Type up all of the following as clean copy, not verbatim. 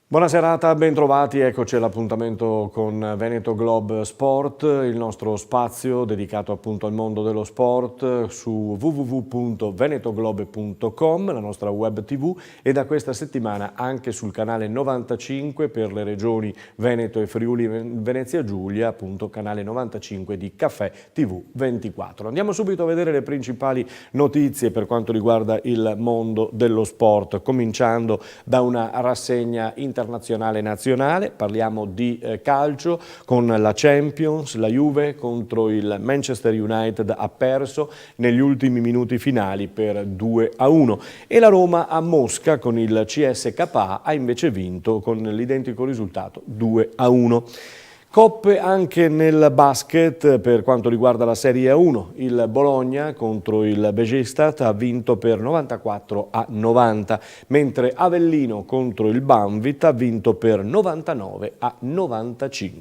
Buona serata, bentrovati, eccoci all'appuntamento con Veneto Globe Sport, il nostro spazio dedicato appunto al mondo dello sport su www.venetoglobe.com, la nostra web tv, e da questa settimana anche sul canale 95 per le regioni Veneto e Friuli Venezia Giulia, appunto canale 95 di Caffè TV 24. Andiamo subito a vedere le principali notizie per quanto riguarda il mondo dello sport, cominciando da una rassegna internazionale e nazionale. Parliamo di calcio con la Champions. La Juve contro il Manchester United ha perso negli ultimi minuti finali per 2-1 e la Roma a Mosca con il CSKA ha invece vinto con l'identico risultato 2-1. Coppe anche nel basket per quanto riguarda la Serie A1. Il Bologna contro il Besiktas ha vinto per 94-90, mentre Avellino contro il Banvit ha vinto per 99-95.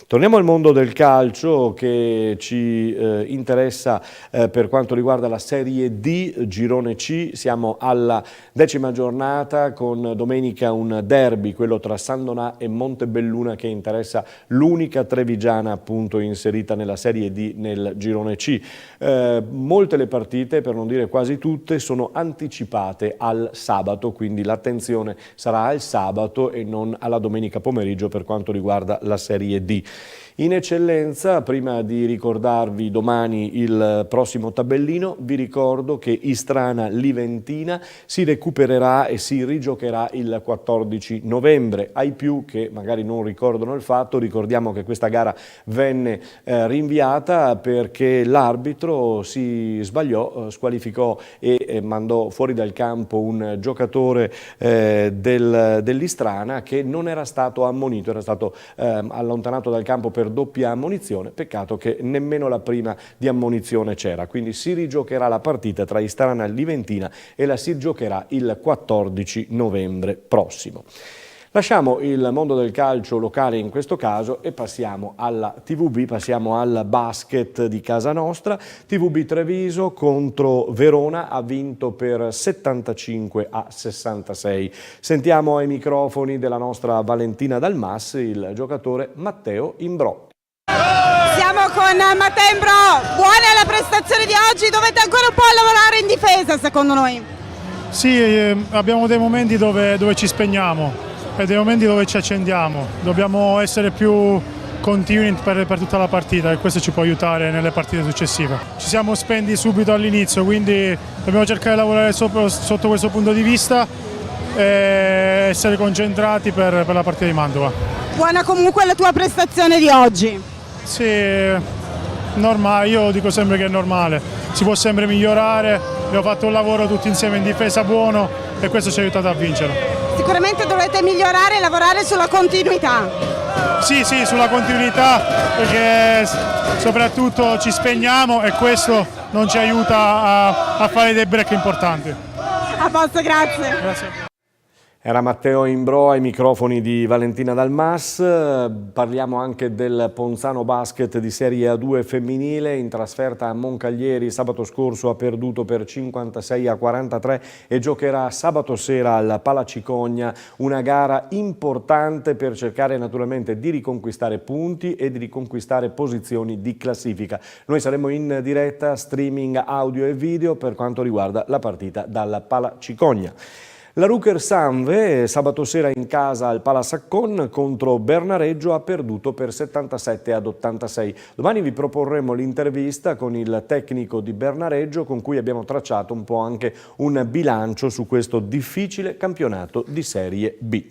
Torniamo al mondo del calcio che ci interessa per quanto riguarda la Serie D, Girone C. Siamo alla 10ª giornata con domenica un derby, quello tra San Donà e Montebelluna, che interessa l'unica trevigiana appunto inserita nella Serie D nel Girone C. Molte le partite, per non dire quasi tutte, sono anticipate al sabato, quindi l'attenzione sarà al sabato e non alla domenica pomeriggio per quanto riguarda la Serie D. In eccellenza, prima di ricordarvi domani il prossimo tabellino, vi ricordo che Istrana Liventina si recupererà e si rigiocherà il 14 novembre. Ai più che magari non ricordano il fatto, ricordiamo che questa gara venne rinviata perché l'arbitro si sbagliò, squalificò e mandò fuori dal campo un giocatore dell'Istrana che non era stato ammonito, era stato allontanato dal campo per doppia ammonizione. Peccato che nemmeno la prima di ammonizione c'era, quindi si rigiocherà la partita tra Istrana e Liventina e la si giocherà il 14 novembre prossimo. Lasciamo il mondo del calcio locale in questo caso e passiamo alla TVB, passiamo al basket di casa nostra. TVB Treviso contro Verona ha vinto per 75-66. Sentiamo ai microfoni della nostra Valentina Dalmas il giocatore Matteo Imbrò. Siamo con Matteo Imbrò, buona la prestazione di oggi, dovete ancora un po' lavorare in difesa secondo noi? Sì, abbiamo dei momenti dove ci spegniamo e dei momenti dove ci accendiamo, dobbiamo essere più continui per tutta la partita e questo ci può aiutare nelle partite successive. Ci siamo spenti subito all'inizio, quindi dobbiamo cercare di lavorare sotto questo punto di vista e essere concentrati per la partita di Mantova. Buona comunque la tua prestazione di oggi? Sì, normale, io dico sempre che è normale, si può sempre migliorare, abbiamo fatto un lavoro tutti insieme in difesa buono e questo ci ha aiutato a vincere. Sicuramente dovrete migliorare e lavorare sulla continuità. Sì, sulla continuità, perché soprattutto ci spegniamo e questo non ci aiuta a fare dei break importanti. A posto, grazie. Grazie. Era Matteo Imbrò ai microfoni di Valentina Dalmas. Parliamo anche del Ponzano Basket di Serie A2 femminile, in trasferta a Moncaglieri sabato scorso ha perduto per 56-43 e giocherà sabato sera al Palacicogna, una gara importante per cercare naturalmente di riconquistare punti e di riconquistare posizioni di classifica. Noi saremo in diretta streaming audio e video per quanto riguarda la partita dal Palacicogna. La Ruker Sanve sabato sera in casa al Palasaccon contro Bernareggio ha perduto per 77-86. Domani vi proporremo l'intervista con il tecnico di Bernareggio con cui abbiamo tracciato un po' anche un bilancio su questo difficile campionato di Serie B.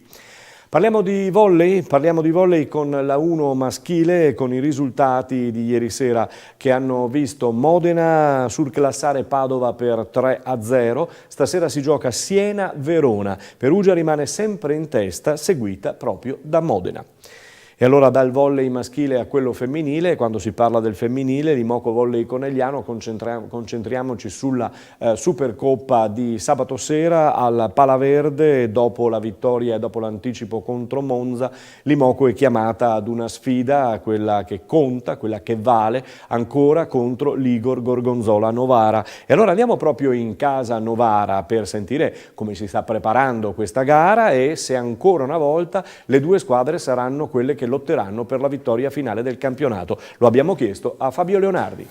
Parliamo di volley con la 1 maschile, con i risultati di ieri sera che hanno visto Modena surclassare Padova per 3-0. Stasera si gioca Siena-Verona. Perugia rimane sempre in testa, seguita proprio da Modena. E allora dal volley maschile a quello femminile, quando si parla del femminile, l'Imoco Volley Conegliano, concentriamoci sulla Supercoppa di sabato sera al Palaverde. Dopo la vittoria e dopo l'anticipo contro Monza, l'Imoco è chiamata ad una sfida, quella che conta, quella che vale ancora, contro l'Igor Gorgonzola Novara. E allora andiamo proprio in casa Novara per sentire come si sta preparando questa gara e se ancora una volta le due squadre saranno quelle che lotteranno per la vittoria finale del campionato. Lo abbiamo chiesto a Fabio Leonardi.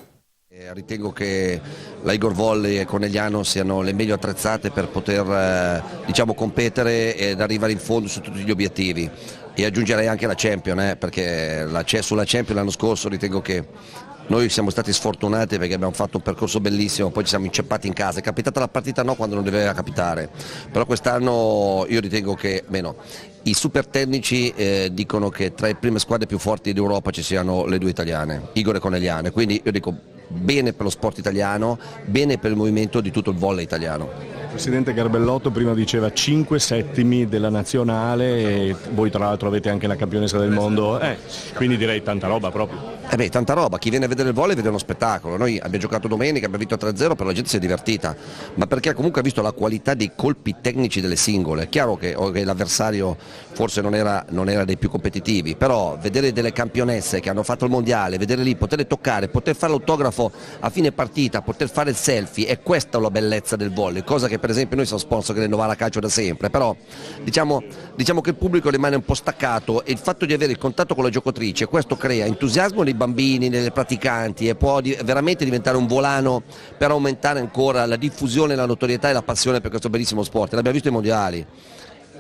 Ritengo che la Igor Volley e Conegliano siano le meglio attrezzate per poter competere ed arrivare in fondo su tutti gli obiettivi, e aggiungerei anche la Champion, perché sulla Champion l'anno scorso ritengo che noi siamo stati sfortunati perché abbiamo fatto un percorso bellissimo, poi ci siamo inceppati in casa. È capitata la partita quando non doveva capitare, però quest'anno io ritengo che i super tecnici dicono che tra le prime squadre più forti d'Europa ci siano le due italiane, Igor e Conegliano, quindi io dico bene per lo sport italiano, bene per il movimento di tutto il volley italiano. Il presidente Garbellotto prima diceva 5 settimi della nazionale e voi tra l'altro avete anche la campionessa del mondo, quindi direi tanta roba proprio. Tanta roba, chi viene a vedere il volley vede uno spettacolo. Noi abbiamo giocato domenica, abbiamo vinto 3-0, però la gente si è divertita, ma perché comunque ha visto la qualità dei colpi tecnici delle singole. È chiaro che l'avversario forse non era dei più competitivi, però vedere delle campionesse che hanno fatto il mondiale, vedere lì, poterle toccare, poter fare l'autografo a fine partita, poter fare il selfie, è questa la bellezza del volley, cosa che per esempio noi siamo sponsor del Novara Calcio da sempre, però diciamo che il pubblico rimane un po' staccato, e il fatto di avere il contatto con la giocatrice, questo crea entusiasmo nei bambini, nelle praticanti, e può veramente diventare un volano per aumentare ancora la diffusione, la notorietà e la passione per questo bellissimo sport. L'abbiamo visto ai mondiali.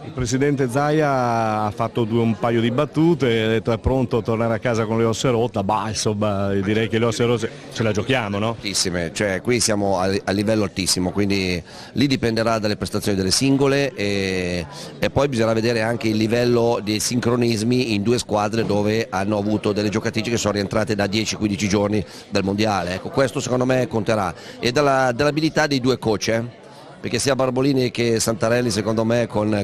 Il presidente Zaia ha fatto un paio di battute, ha detto è pronto a tornare a casa con le ossa rotte. Insomma, direi che le ossa rotte ce la giochiamo, no? Altissime, cioè qui siamo a livello altissimo, quindi lì dipenderà dalle prestazioni delle singole e poi bisognerà vedere anche il livello dei sincronismi in due squadre dove hanno avuto delle giocatrici che sono rientrate da 10-15 giorni dal mondiale. Ecco, questo secondo me conterà, e dall'abilità dei due coach, perché sia Barbolini che Santarelli secondo me con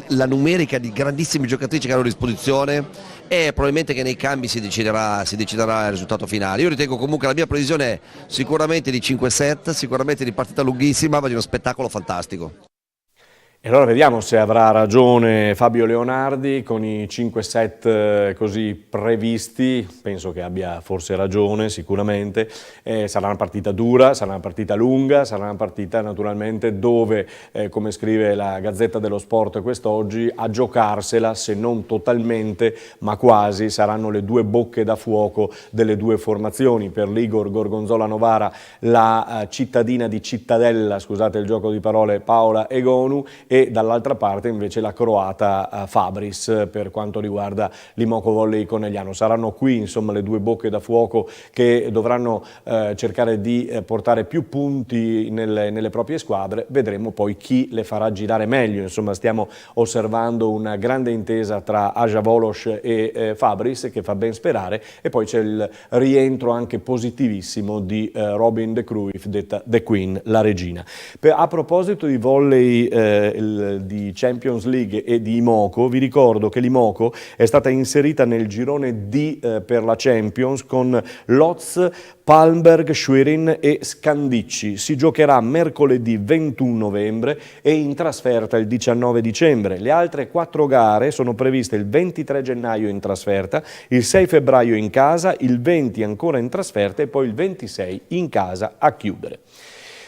la numerica di grandissime giocatrici che hanno a disposizione, e probabilmente che nei cambi si deciderà il risultato finale. Io ritengo comunque, la mia previsione è sicuramente di 5 set, sicuramente di partita lunghissima, ma di uno spettacolo fantastico. E allora vediamo se avrà ragione Fabio Leonardi con i 5 set così previsti. Penso che abbia forse ragione, sicuramente. Sarà una partita dura, sarà una partita lunga, sarà una partita naturalmente dove, come scrive la Gazzetta dello Sport quest'oggi, a giocarsela, se non totalmente, ma quasi, saranno le due bocche da fuoco delle due formazioni. Per l'Igor Gorgonzola Novara, la cittadina di Cittadella, scusate il gioco di parole, Paola Egonu, e dall'altra parte invece la croata Fabris per quanto riguarda l'Imoco Volley Conegliano. Saranno qui insomma le due bocche da fuoco che dovranno cercare di portare più punti nelle proprie squadre. Vedremo poi chi le farà girare meglio. Insomma, stiamo osservando una grande intesa tra Aja Volos e Fabris che fa ben sperare, e poi c'è il rientro anche positivissimo di Robin de Cruyff, detta The Queen, la regina. A proposito di volley di Champions League e di Imoco, vi ricordo che l'Imoco è stata inserita nel girone D per la Champions con Lodz, Palmberg, Schwerin e Scandicci. Si giocherà mercoledì 21 novembre e in trasferta il 19 dicembre. Le altre 4 gare sono previste il 23 gennaio in trasferta, il 6 febbraio in casa, il 20 ancora in trasferta e poi il 26 in casa a chiudere.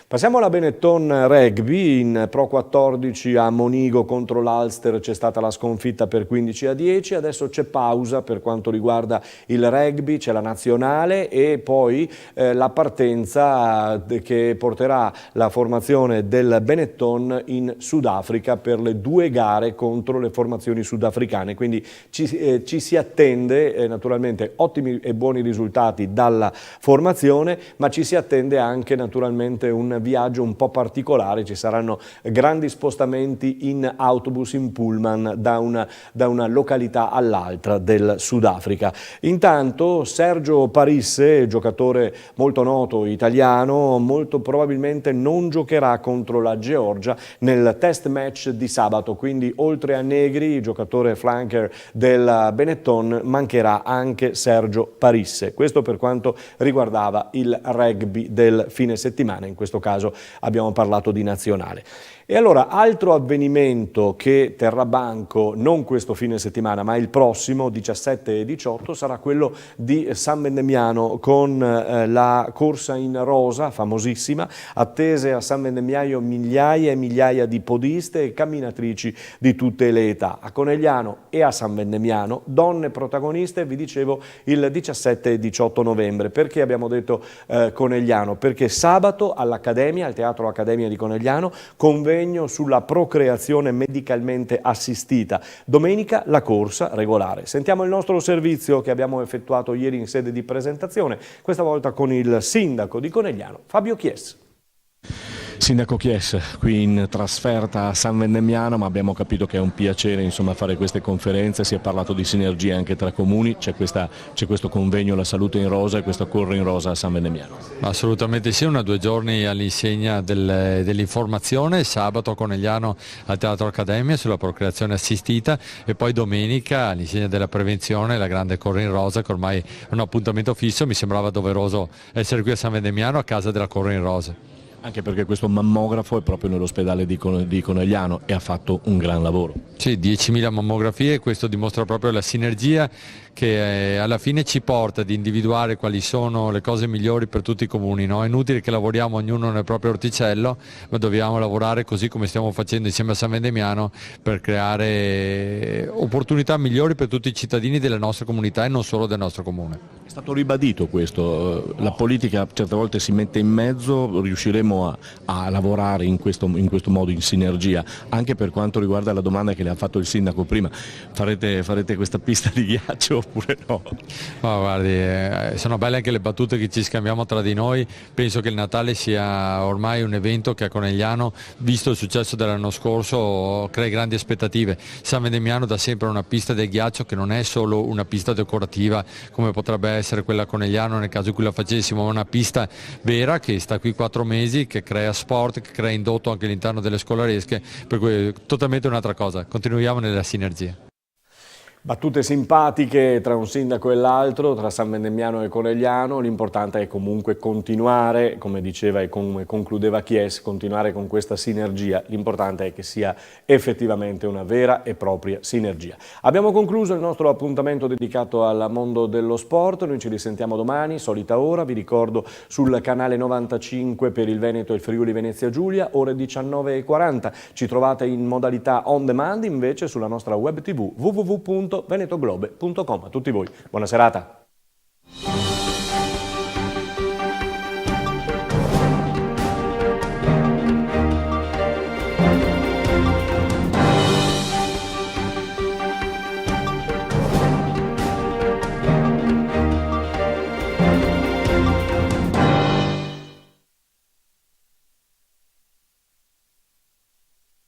Passiamo alla Benetton Rugby. In Pro 14 a Monigo contro l'Ulster c'è stata la sconfitta per 15-10, adesso c'è pausa per quanto riguarda il rugby, c'è la nazionale e poi la partenza che porterà la formazione del Benetton in Sudafrica per le 2 gare contro le formazioni sudafricane, quindi ci si attende naturalmente ottimi e buoni risultati dalla formazione, ma ci si attende anche naturalmente un un viaggio un po' particolare, ci saranno grandi spostamenti in autobus, in pullman da una località all'altra del Sudafrica. Intanto Sergio Parisse, giocatore molto noto italiano, molto probabilmente non giocherà contro la Georgia nel test match di sabato, quindi oltre a Negri, giocatore flanker del Benetton, mancherà anche Sergio Parisse. Questo per quanto riguardava il rugby del fine settimana, in questo caso abbiamo parlato di nazionale. E allora, altro avvenimento che terrà banco non questo fine settimana ma il prossimo, 17 e 18, sarà quello di San Vendemiano con la corsa in rosa, famosissima, attese a San Vendemiano migliaia e migliaia di podiste e camminatrici di tutte le età. A Conegliano e a San Vendemiano, donne protagoniste, vi dicevo, il 17 e 18 novembre. Perché abbiamo detto Conegliano? Perché sabato all'Accademia, al Teatro Accademia di Conegliano, convegno sulla procreazione medicalmente assistita. Domenica la corsa regolare. Sentiamo il nostro servizio che abbiamo effettuato ieri in sede di presentazione, questa volta con il sindaco di Conegliano, Fabio Chies. Sindaco Chies, qui in trasferta a San Vendemiano, ma abbiamo capito che è un piacere insomma fare queste conferenze, si è parlato di sinergie anche tra comuni, c'è questo convegno La Salute in Rosa e questo Corre in Rosa a San Vendemiano. Assolutamente sì, 2 giorni all'insegna dell'informazione, sabato a Conegliano al Teatro Accademia sulla procreazione assistita e poi domenica all'insegna della prevenzione, la grande Corre in Rosa, che ormai è un appuntamento fisso, mi sembrava doveroso essere qui a San Vendemiano a casa della Corre in Rosa. Anche perché questo mammografo è proprio nell'ospedale di Conegliano e ha fatto un gran lavoro. Sì, 10.000 mammografie, questo dimostra proprio la sinergia che alla fine ci porta ad individuare quali sono le cose migliori per tutti i comuni, no? È inutile che lavoriamo ognuno nel proprio orticello, ma dobbiamo lavorare così come stiamo facendo insieme a San Vendemiano per creare opportunità migliori per tutti i cittadini della nostra comunità e non solo del nostro comune. È stato ribadito questo, la politica certe volte si mette in mezzo, riusciremo a lavorare in questo modo, in sinergia, anche per quanto riguarda la domanda che le ha fatto il sindaco prima, farete questa pista di ghiaccio oppure no? Oh, guardi, sono belle anche le battute che ci scambiamo tra di noi, penso che il Natale sia ormai un evento che a Conegliano, visto il successo dell'anno scorso, crea grandi aspettative. San Vendemiano da sempre una pista del ghiaccio che non è solo una pista decorativa come potrebbe essere quella a Conegliano nel caso in cui la facessimo, ma una pista vera che sta qui 4 mesi, che crea sport, che crea indotto anche all'interno delle scolaresche, per cui totalmente un'altra cosa, continuiamo nella sinergia. Battute simpatiche tra un sindaco e l'altro, tra San Vendemiano e Conegliano, l'importante è comunque continuare, come diceva e come concludeva Chies, continuare con questa sinergia, l'importante è che sia effettivamente una vera e propria sinergia. Abbiamo concluso il nostro appuntamento dedicato al mondo dello sport, noi ci risentiamo domani, solita ora, vi ricordo sul canale 95 per il Veneto e il Friuli Venezia Giulia, ore 19:40, ci trovate in modalità on demand invece sulla nostra web tv www.venetoglobe.com. A tutti voi, buona serata.